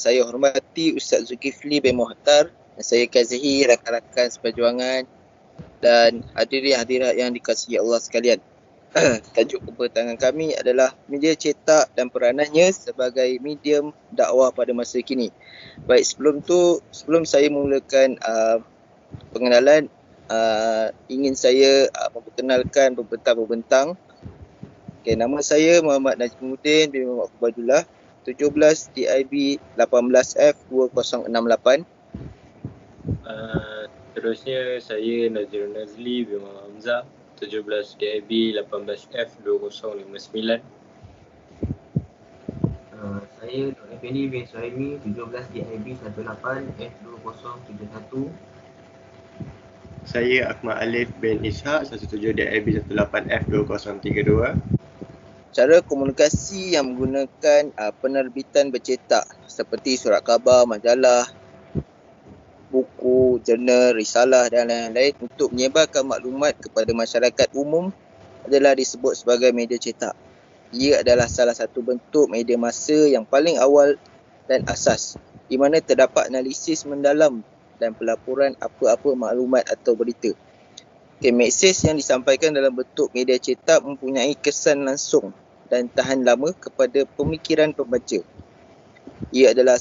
saya hormati Ustaz Zulkifli bin Mohtar dan saya kasihi rakan-rakan seperjuangan dan hadirin-hadirat yang dikasihi Allah sekalian. Tajuk pembentangan kami adalah media cetak dan peranannya sebagai medium dakwah pada masa kini. Baik, sebelum saya memulakan pengenalan, ingin saya memperkenalkan pembentang-pembentang. Okay, nama saya Muhammad Najmuddin bin Muhammad Ubadullah, 17 DIB 18F 2068. Terusnya saya Nazirul Nazli bin Muhammad Hamzah, 17 DIB 18F 2059. Saya Dr. Effendi bin Suhaimi, 17 DIB 18F 2071. Saya Ahmad Alif bin Ishaq, 17 DIB 18F 2032. Cara komunikasi yang menggunakan penerbitan bercetak seperti surat khabar, majalah, buku, jurnal, risalah dan lain-lain untuk menyebarkan maklumat kepada masyarakat umum adalah disebut sebagai media cetak. Ia adalah salah satu bentuk media massa yang paling awal dan asas, di mana terdapat analisis mendalam dan pelaporan apa-apa maklumat atau berita. Mesej yang disampaikan dalam bentuk media cetak mempunyai kesan langsung dan tahan lama kepada pemikiran pembaca. Ia adalah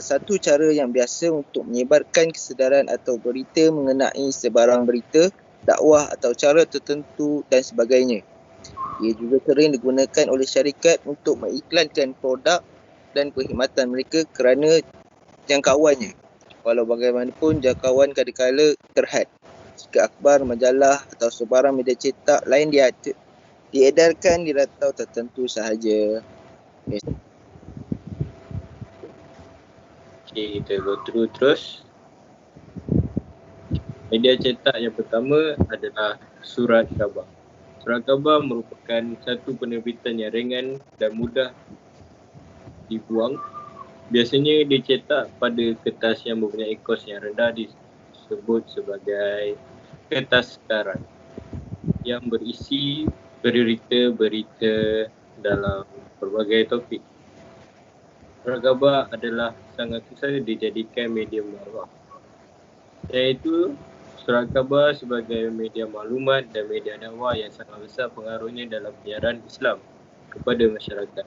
satu cara yang biasa untuk menyebarkan kesedaran atau berita mengenai sebarang berita, dakwah atau cara tertentu dan sebagainya. Ia juga sering digunakan oleh syarikat untuk mengiklankan produk dan perkhidmatan mereka kerana jangkauannya. Walau bagaimanapun, jangkauan kadang-kala terhad jika akhbar, majalah atau sebarang media cetak lain diedarkan di rantau tertentu sahaja. Okay, kita go through terus. Media cetak yang pertama adalah surat khabar. Surat khabar merupakan satu penerbitan yang ringan dan mudah dibuang. Biasanya dicetak pada kertas yang mempunyai kos yang rendah, disebut sebagai kertas karat, yang berisi berita-berita dalam berbagai topik. Surat khabar adalah sangat susah dijadikan medium dakwah, iaitu surat khabar sebagai media maklumat dan media dakwah yang sangat besar pengaruhnya dalam penyiaran Islam kepada masyarakat.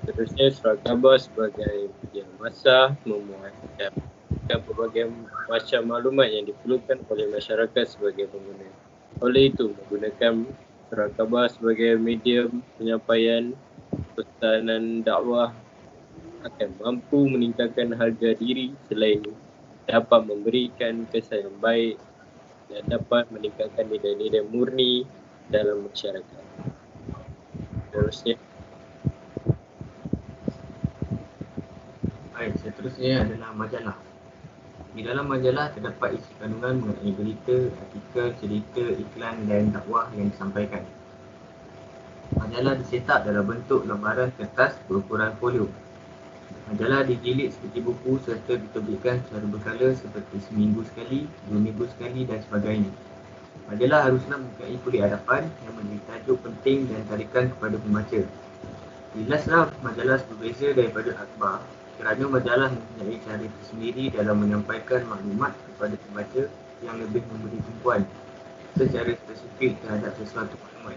Seterusnya, surat khabar sebagai media massa memuatkan berbagai macam maklumat yang diperlukan oleh masyarakat sebagai pengguna. Oleh itu, menggunakan surat khabar sebagai medium penyampaian pesanan dakwah akan mampu meningkatkan harga diri selain dapat memberikan kesan yang baik dan dapat meningkatkan nilai-nilai murni dalam masyarakat. Seterusnya adalah majalah. Di dalam majalah terdapat isi kandungan mengenai berita, artikel, cerita, iklan dan dakwah yang disampaikan. Majalah dicetak dalam bentuk lembaran kertas berukuran folio. Majalah dijilid seperti buku serta diterbitkan secara berkala seperti seminggu sekali, 2 minggu sekali dan sebagainya. Majalah haruslah mempunyai kulit hadapan yang memberi tajuk penting dan tarikan kepada pembaca. Jelaslah majalah berbeza daripada akhbar kerana majalah mempunyai cara tersendiri dalam menyampaikan maklumat kepada pembaca yang lebih memberi tumpuan secara spesifik terhadap sesuatu maklumat.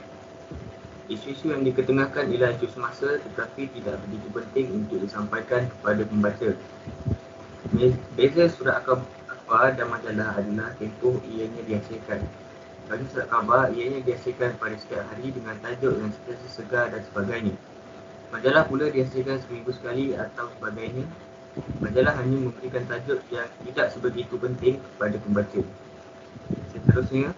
Isu-isu yang diketengahkan ialah isu semasa tetapi tidak begitu penting untuk disampaikan kepada pembaca. Beza surat akhbar dan majalah adalah tempoh ianya dihasilkan. Bagi surat khabar, ianya dihasilkan pada setiap hari dengan tajuk yang sentiasa segar dan sebagainya. Majalah pula dihasilkan seminggu sekali atau sebagainya. Majalah hanya memberikan tajuk yang tidak sebegitu penting kepada pembaca. Seterusnya,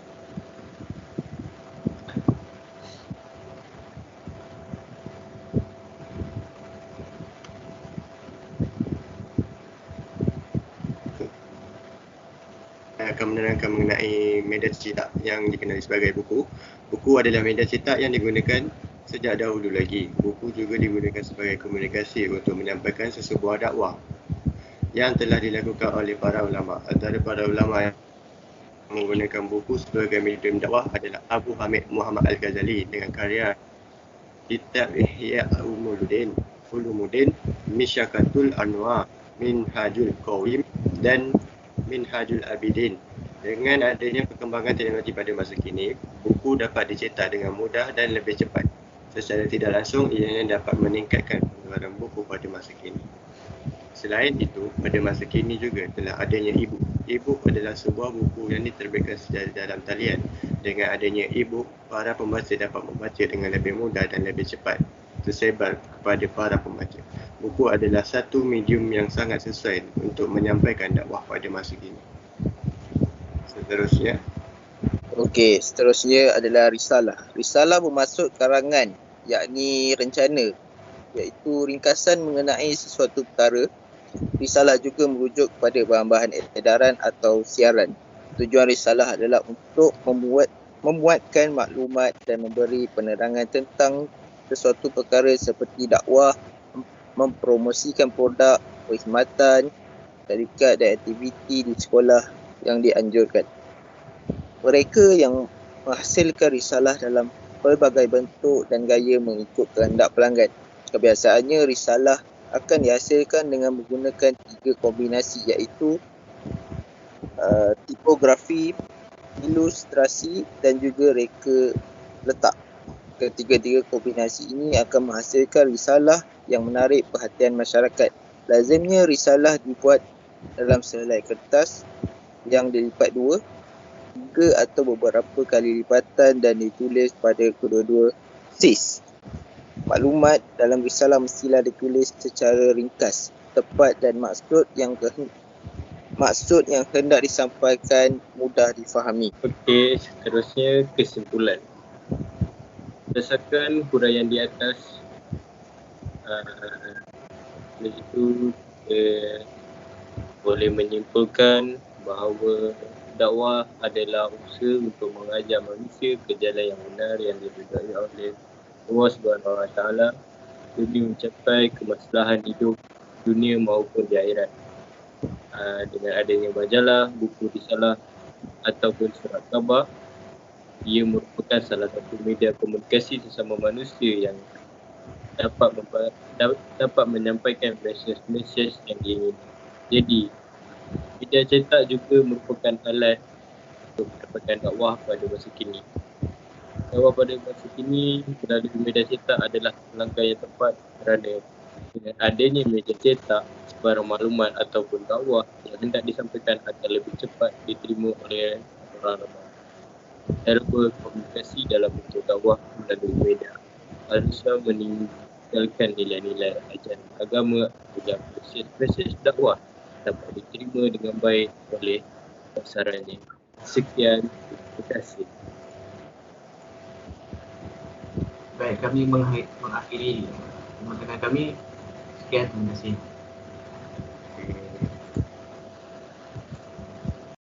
akan menerangkan mengenai media cetak yang dikenali sebagai buku. Buku adalah media cetak yang digunakan sejak dahulu lagi. Buku juga digunakan sebagai komunikasi untuk menyampaikan sesebuah dakwah yang telah dilakukan oleh para ulama. Antara para ulama yang menggunakan buku sebagai medium dakwah adalah Abu Hamid Muhammad Al-Ghazali dengan karya Kitab Ihya Ulumuddin Misyakatul Anwar, Minhajul Qawim dan Minhajul Abidin. Dengan adanya perkembangan teknologi pada masa kini, buku dapat dicetak dengan mudah dan lebih cepat. Secara tidak langsung, ianya dapat meningkatkan pengeluaran buku pada masa kini. Selain itu, pada masa kini juga telah adanya e-book. E-book adalah sebuah buku yang diterbitkan secara dalam talian. Dengan adanya e-book, para pembaca dapat membaca dengan lebih mudah dan lebih cepat tersebar kepada para pembaca. Buku adalah satu medium yang sangat sesuai untuk menyampaikan dakwah pada masa kini. Seterusnya, Okey, seterusnya adalah risalah. Risalah bermaksud karangan, yakni rencana, iaitu ringkasan mengenai sesuatu perkara. Risalah juga merujuk kepada bahan-bahan edaran atau siaran. Tujuan risalah adalah untuk memuatkan maklumat dan memberi penerangan tentang sesuatu perkara seperti dakwah, mempromosikan produk, perkhidmatan, syarikat dan aktiviti di sekolah yang dianjurkan. Mereka yang menghasilkan risalah dalam pelbagai bentuk dan gaya mengikut kehendak pelanggan. Kebiasaannya risalah akan dihasilkan dengan menggunakan 3 kombinasi, iaitu tipografi, ilustrasi dan juga reka letak. Ketiga-tiga kombinasi ini akan menghasilkan risalah yang menarik perhatian masyarakat. Lazimnya risalah dibuat dalam sehelai kertas yang dilipat 2, 3 atau beberapa kali lipatan dan ditulis pada kedua-dua sis. Maklumat dalam risalah mestilah ditulis secara ringkas, tepat dan maksud yang hendak disampaikan mudah difahami. Okey, seterusnya kesimpulan. Berdasarkan huraian di atas, iaitu boleh menyimpulkan bahawa dakwah adalah usaha untuk mengajar manusia ke jalan yang benar yang diridai oleh Allah Subhanahu Wa Taala demi mencapai kemaslahan hidup dunia maupun di akhirat. Dengan adanya majalah, buku risalah ataupun surat khabar, ia merupakan salah satu media komunikasi sesama manusia yang dapat menyampaikan mesej yang diingini. Jadi, media cetak juga merupakan alat untuk mendapatkan dakwah pada masa kini. Dakwah pada masa kini melalui media cetak adalah langkah yang tepat kerana dengan adanya media cetak, sebarang maklumat ataupun dakwah yang hendak disampaikan akan lebih cepat diterima oleh orang ramai. Cara berkomunikasi dalam bentuk dakwah melalui media haruslah meninggalkan nilai-nilai ajaran agama agar mesej dakwah dapat diterima dengan baik oleh pasarannya. Sekian, terima kasih. Baik, kami mengakhiri pemaparan kami. Sekian, terima kasih.